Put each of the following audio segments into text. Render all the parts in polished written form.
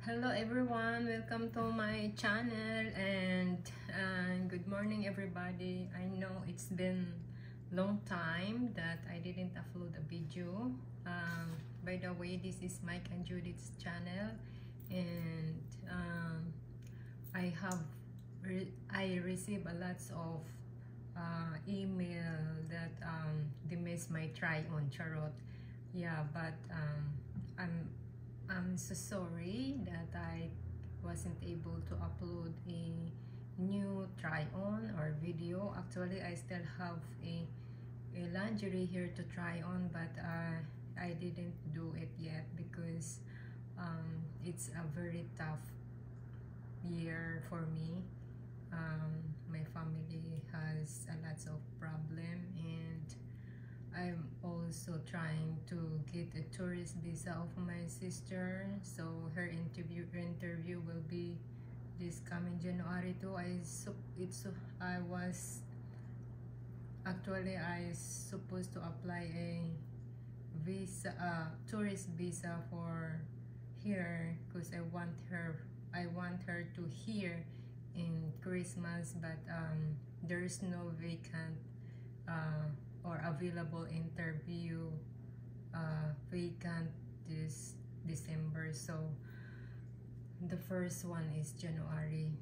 Hello everyone, welcome to my channel and good morning everybody. I know it's been long time that I didn't upload a video. By the way, this is Mike and Judith's channel, and I receive a lot of email that they miss my try on charot. Yeah, but I'm so sorry that I wasn't able to upload a new try on or video. Actually, I still have a lingerie here to try on, but I didn't do it yet because it's a very tough year for me. My family has a lot of problem, and I'm also trying to get a tourist visa of my sister, so her interview will be this coming January too. I was supposed to apply a visa, tourist visa for here, because I want her to here in Christmas, but there's no vacant or available interview vacant this December, so the first one is January,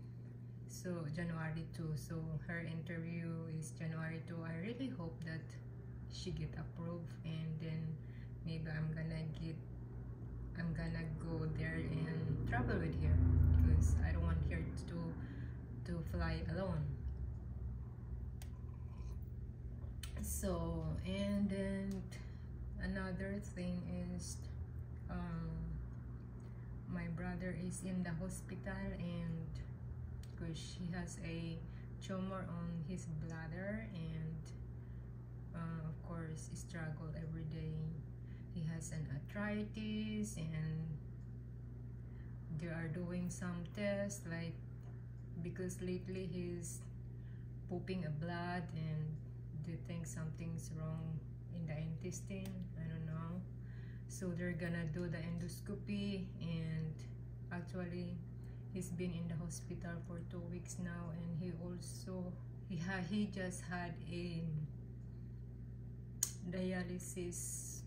so January 2, so her interview is January 2. I really hope that she get approved, and then maybe I'm gonna go there and travel with her, because I don't want her to fly alone. So, and then another thing is my brother is in the hospital, and because he has a tumor on his bladder, and of course he struggle every day. He has an arthritis, and they are doing some tests, like, because lately he's pooping a blood, and they think something's wrong in the intestine. I don't know, so they're gonna do the endoscopy, and actually he's been in the hospital for 2 weeks now, and he just had a dialysis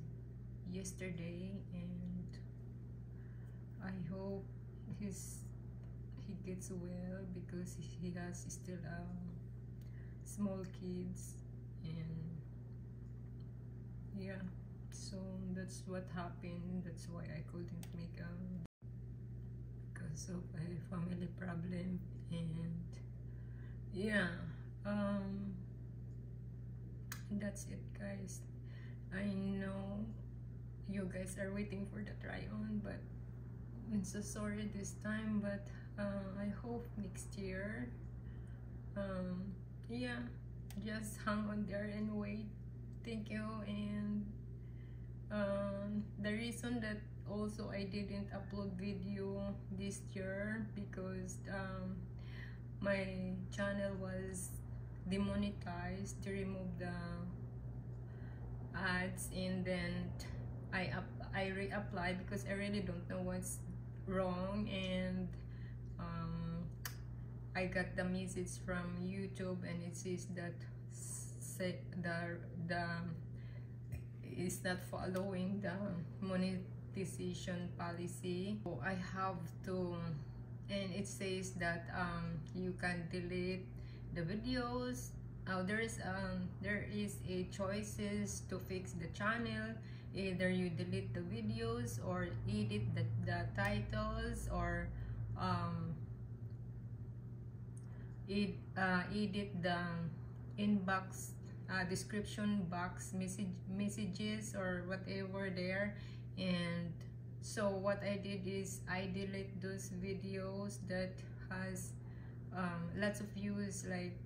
yesterday, and I hope he gets well, because he has still small kids, and yeah, so that's what happened. That's why I couldn't make because of a family problem, and yeah, that's it guys. I know you guys are waiting for the try on, but I'm so sorry this time, but I hope next year. Yeah, just hang on there and wait. Thank you. And the reason that also I didn't upload video this year, because my channel was demonetized. They removed the ads, and then I reapplied because I really don't know what's wrong, and I got the message from YouTube, and it says that the is not following the monetization policy. So I have to, and it says that you can delete the videos. There is a choices to fix the channel. Either you delete the videos, or edit the titles, or edit the inbox description box messages or whatever there. And so what I did is I delete those videos that has lots of views, like,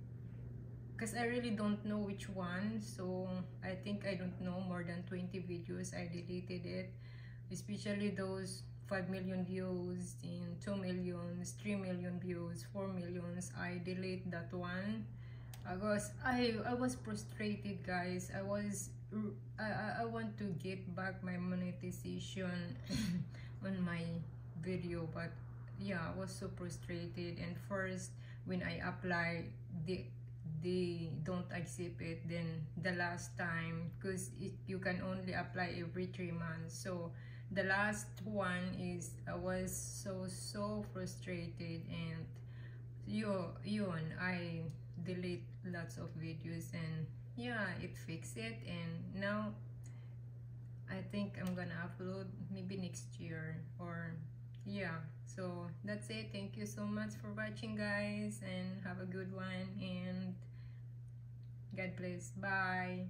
because I really don't know which one, so I think I don't know, more than 20 videos. I deleted it, especially those 5 million views, in 2 million, 3 million views, 4 millions. I delete that one. I was frustrated guys. I want to get back my monetization on my video. But yeah, I was so frustrated. And first when I apply, they don't accept it. Then the last time, because you can only apply every 3 months, so the last one is, I was so frustrated. And yun, I delete lots of videos, and yeah, it fixed it. And now I think I'm gonna upload maybe next year, or yeah. So that's it. Thank you so much for watching, guys, and have a good one, and God bless. Bye.